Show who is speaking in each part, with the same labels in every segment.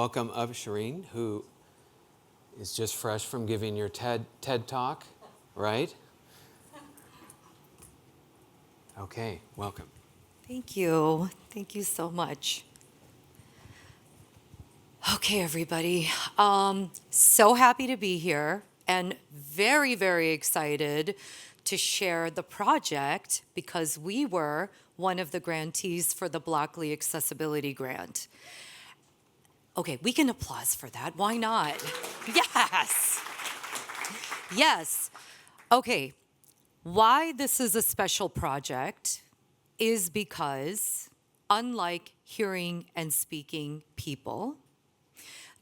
Speaker 1: welcome up Shireen, who is just fresh from giving your TED Talk, right? Okay, welcome.
Speaker 2: Thank you. Thank you so much. Okay, everybody. So happy to be here and very, very excited to share the project because we were one of the grantees for the Blockly Accessibility Grant. Okay, we can applause for that. Why not? Yes. Yes. Okay, why this is a special project is because, unlike hearing and speaking people,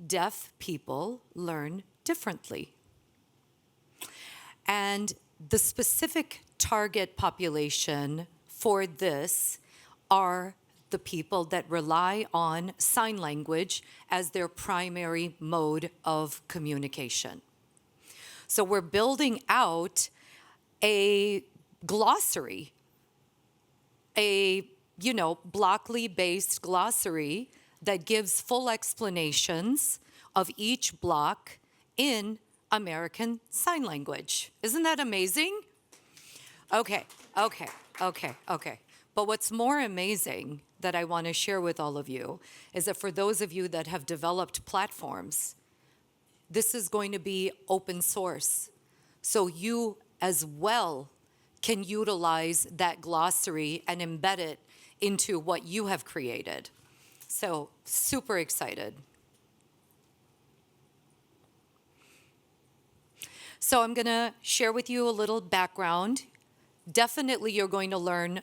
Speaker 2: deaf people learn differently. And the specific target population for this are the people that rely on sign language as their primary mode of communication. So we're building out a glossary, a Blockly-based glossary that gives full explanations of each block in American Sign Language. Isn't that amazing? Okay. But what's more amazing that I want to share with all of you is that for those of you that have developed platforms, this is going to be open source. So you as well can utilize that glossary and embed it into what you have created. So super excited. So I'm going to share with you a little background. Definitely you're going to learn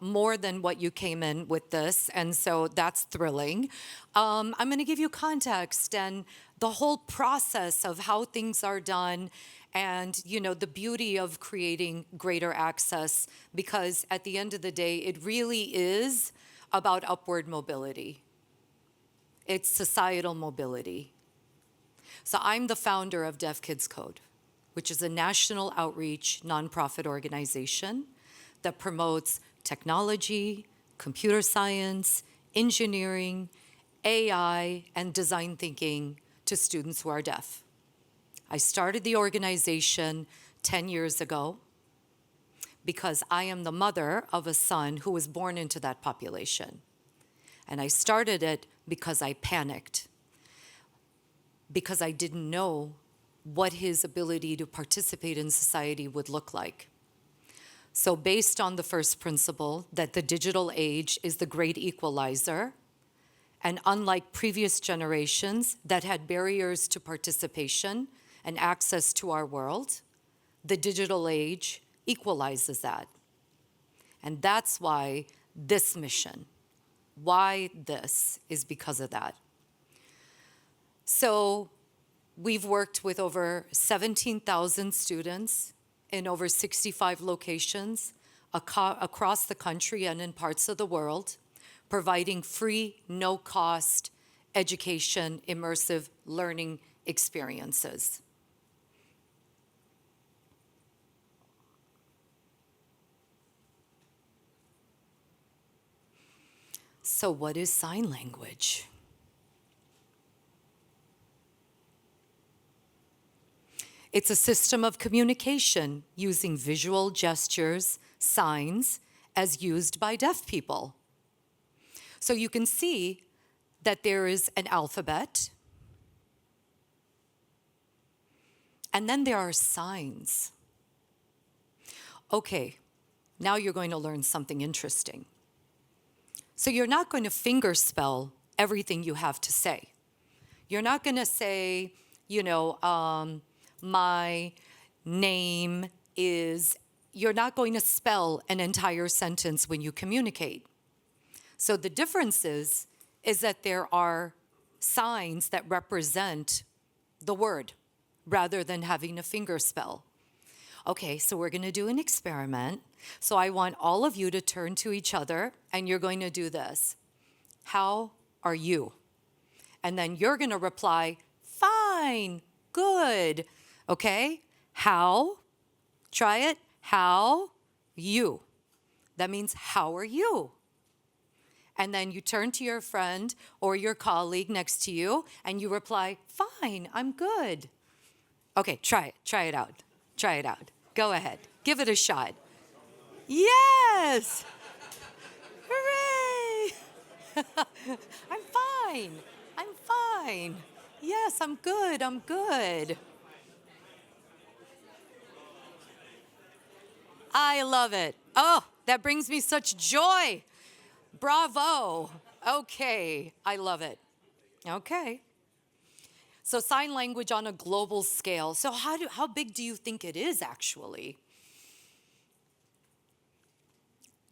Speaker 2: more than what you came in with this, and so that's thrilling. I'm going to give you context and the whole process of how things are done and the beauty of creating greater access, because at the end of the day, it really is about upward mobility. It's societal mobility. So I'm the founder of Deaf Kids Code, which is a national outreach nonprofit organization that promotes technology, computer science, engineering, AI, and design thinking to students who are deaf. I started the organization 10 years ago because I am the mother of a son who was born into that population. And I started it because I panicked, because I didn't know what his ability to participate in society would look like. So based on the first principle that the digital age is the great equalizer, and unlike previous generations that had barriers to participation and access to our world, the digital age equalizes that. And that's why this mission, why this is because of that. So we've worked with over 17,000 students in over 65 locations across the country and in parts of the world, providing free, no-cost education, immersive learning experiences. So what is sign language? It's a system of communication using visual gestures, signs, as used by deaf people. So you can see that there is an alphabet, and then there are signs. Okay, now you're going to learn something interesting. So you're not going to finger spell everything you have to say. You're not going to say, my name is, you're not going to spell an entire sentence when you communicate. So the difference is that there are signs that represent the word rather than having a finger spell. Okay, so we're going to do an experiment. So I want all of you to turn to each other, and you're going to do this. How are you? And then you're going to reply, fine, good. Okay? How? Try it. How? You. That means, how are you? And then you turn to your friend or your colleague next to you and you reply, fine, I'm good. Okay, try it. Try it out. Try it out. Go ahead. Give it a shot. Yes! Hooray! I'm fine. I'm fine. Yes, I'm good. I'm good. I love it. Oh, that brings me such joy. Bravo. Okay, I love it. Okay. So sign language on a global scale. So how big do you think it is actually?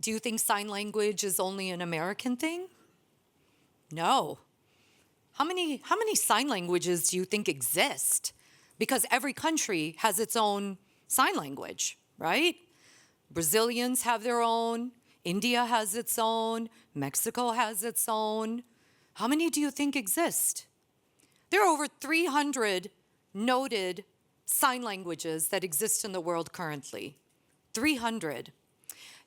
Speaker 2: Do you think sign language is only an American thing? No. How many sign languages do you think exist? Because every country has its own sign language, right? Brazilians have their own, India has its own, Mexico has its own. How many do you think exist? There are over 300 noted sign languages that exist in the world currently. 300.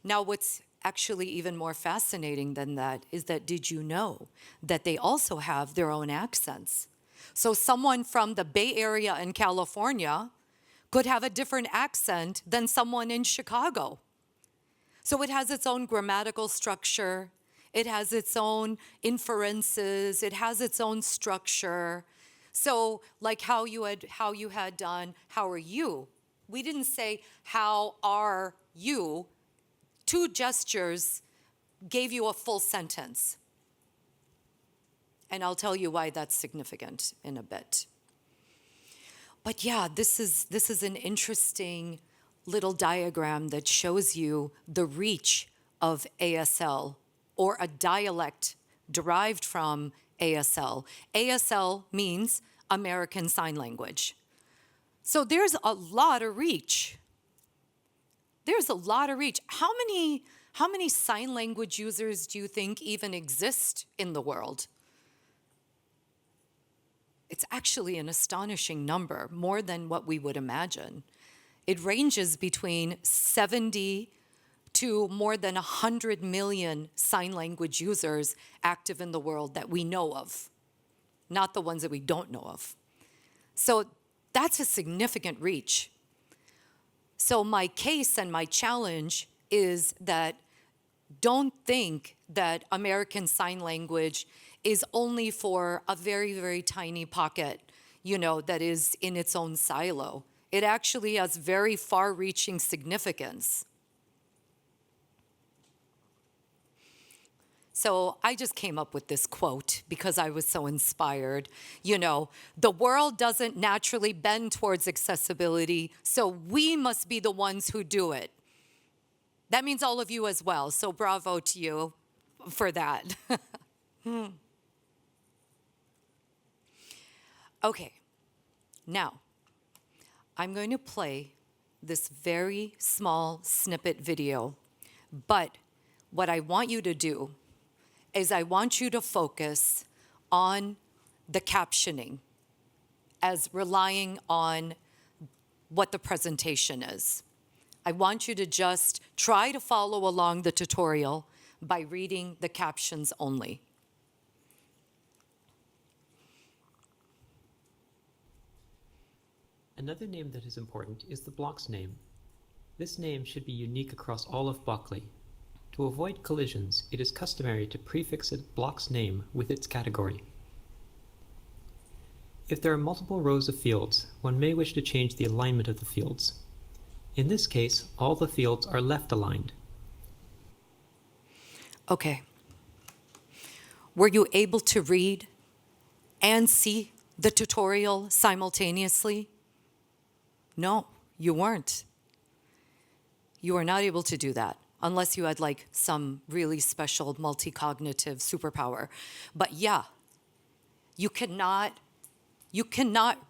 Speaker 2: Now, what's actually even more fascinating than that is that did you know that they also have their own accents? So someone from the Bay Area in California could have a different accent than someone in Chicago. So it has its own grammatical structure. It has its own inferences. It has its own structure. So like how you had done, how are you? We didn't say, how are you? Two gestures gave you a full sentence. And I'll tell you why that's significant in a bit. But yeah, this is an interesting little diagram that shows you the reach of ASL, or a dialect derived from ASL. ASL means American Sign Language. So there's a lot of reach. There's a lot of reach. How many sign language users do you think even exist in the world? It's actually an astonishing number, more than what we would imagine. It ranges between 70 to more than 100 million sign language users active in the world that we know of, not the ones that we don't know of. So that's a significant reach. So my case and my challenge is that don't think that American Sign Language is only for a very, very tiny pocket, that is in its own silo. It actually has very far-reaching significance. So I just came up with this quote because I was so inspired. The world doesn't naturally bend towards accessibility, so we must be the ones who do it. That means all of you as well, so bravo to you for that. Okay, now I'm going to play this very small snippet video, but what I want you to do is I want you to focus on the captioning as relying on what the presentation is. I want you to just try to follow along the tutorial by reading the captions only.
Speaker 3: Another name that is important is the block's name. This name should be unique across all of Blockly. To avoid collisions, it is customary to prefix a block's name with its category. If there are multiple rows of fields, one may wish to change the alignment of the fields. In this case, all the fields are left aligned.
Speaker 2: Okay. Were you able to read and see the tutorial simultaneously? No, you weren't. You were not able to do that unless you had like some really special multi-cognitive superpower. But yeah, you cannot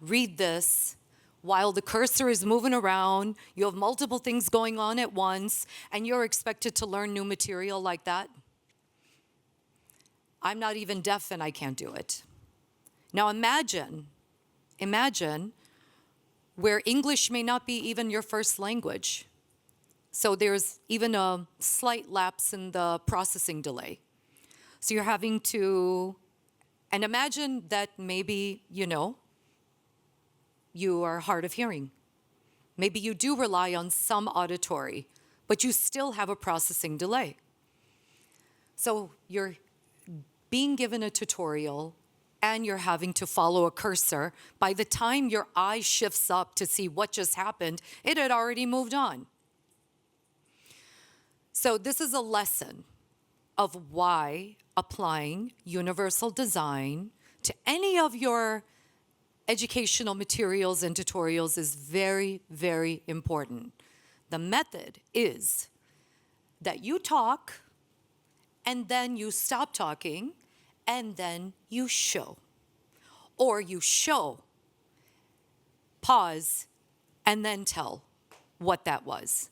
Speaker 2: read this while the cursor is moving around, you have multiple things going on at once, and you're expected to learn new material like that. I'm not even deaf and I can't do it. Now imagine where English may not be even your first language. So there's even a slight lapse in the processing delay. So you're having to, and imagine that maybe, you are hard of hearing. Maybe you do rely on some auditory, but you still have a processing delay. So you're being given a tutorial and you're having to follow a cursor. By the time your eye shifts up to see what just happened, it had already moved on. So this is a lesson of why applying universal design to any of your educational materials and tutorials is very, very important. The method is that you talk, and then you stop talking, and then you show. Or you show, pause, and then tell what that was.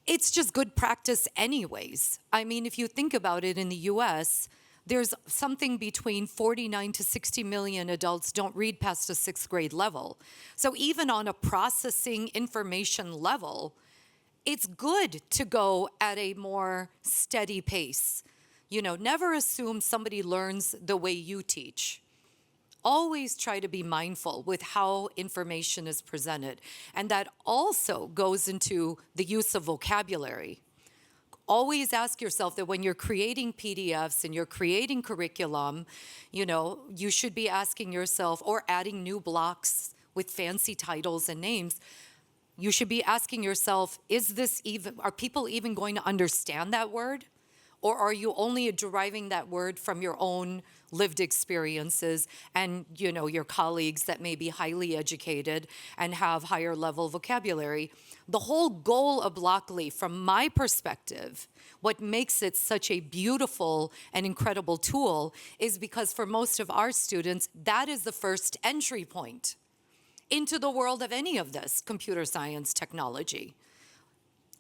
Speaker 2: It's just good practice anyways. I mean, if you think about it, in the US, there's something between 49 to 60 million adults don't read past a 6th grade level. So even on a processing information level, it's good to go at a more steady pace. Never assume somebody learns the way you teach. Always try to be mindful with how information is presented. And that also goes into the use of vocabulary. Always ask yourself that when you're creating PDFs and you're creating curriculum, you should be asking yourself, or adding new blocks with fancy titles and names, you should be asking yourself, are people even going to understand that word? Or are you only deriving that word from your own lived experiences and, your colleagues that may be highly educated and have higher level vocabulary? The whole goal of Blockly, from my perspective, what makes it such a beautiful and incredible tool is because for most of our students, that is the first entry point into the world of any of this computer science technology.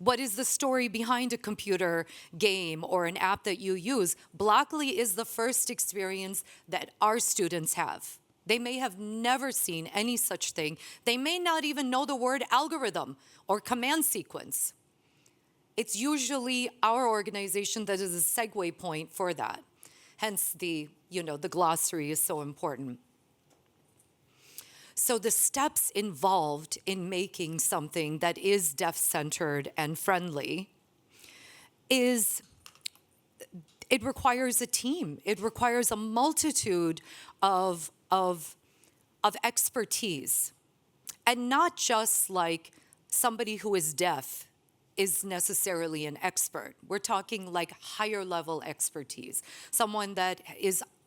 Speaker 2: What is the story behind a computer game or an app that you use? Blockly is the first experience that our students have. They may have never seen any such thing. They may not even know the word algorithm or command sequence. It's usually our organization that is a segue point for that. Hence the glossary is so important. So the steps involved in making something that is deaf-centered and friendly it requires a team. It requires a multitude of expertise. And not just like somebody who is deaf is necessarily an expert. We're talking like higher level expertise. Someone that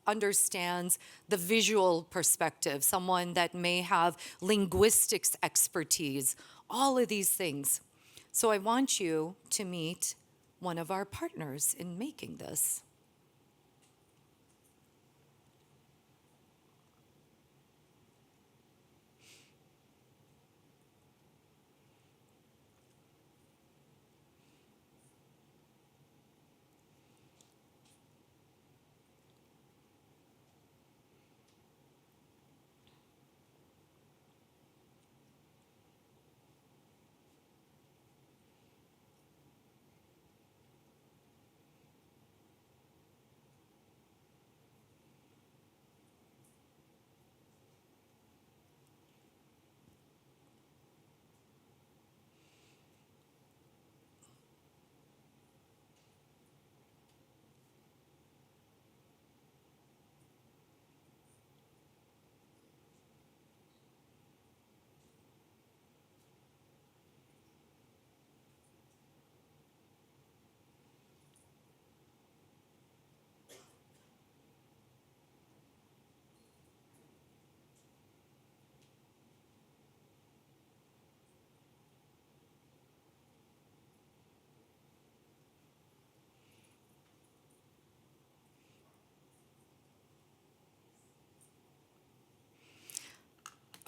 Speaker 2: understands the visual perspective, someone that may have linguistics expertise, all of these things. So I want you to meet one of our partners in making this.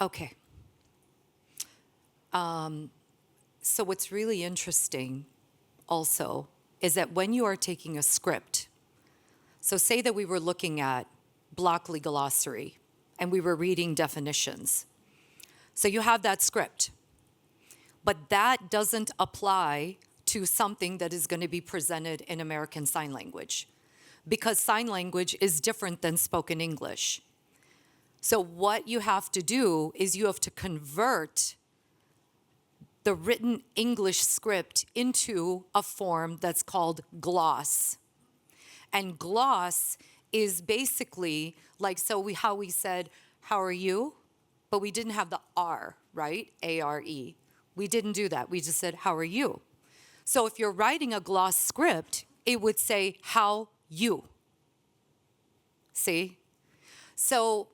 Speaker 2: Okay. So what's really interesting also is that when you are taking a script, so say that we were looking at Blockly glossary and we were reading definitions. So you have that script, but that doesn't apply to something that is going to be presented in American Sign Language. because sign language is different than spoken English. So what you have to do is you have to convert the written English script into a form that's called gloss. And gloss is basically like, how we said, how are you? But we didn't have the R, right? A-R-E. We didn't do that. We just said, how are you? So if you're writing a gloss script, it would say, how you. See? So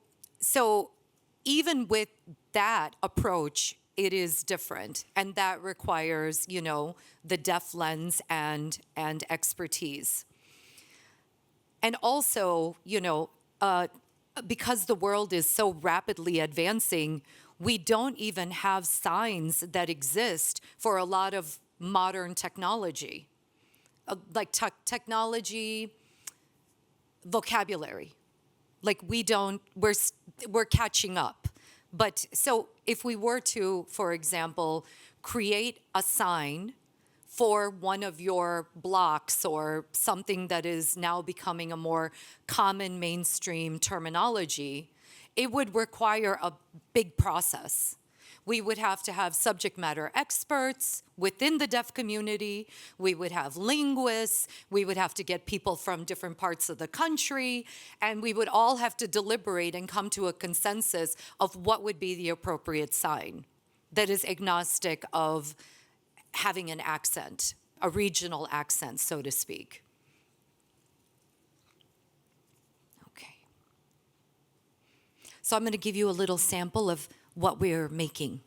Speaker 2: even with that approach, it is different. And that requires, the deaf lens and expertise. And also, because the world is so rapidly advancing, we don't even have signs that exist for a lot of modern technology, like technology vocabulary. Like we're catching up. But so if we were to, for example, create a sign for one of your blocks or something that is now becoming a more common mainstream terminology, it would require a big process. We would have to have subject matter experts within the deaf community. We would have linguists. We would have to get people from different parts of the country. And we would all have to deliberate and come to a consensus of what would be the appropriate sign that is agnostic of having an accent, a regional accent, so to speak. Okay. So I'm going to give you a little sample of what we're making.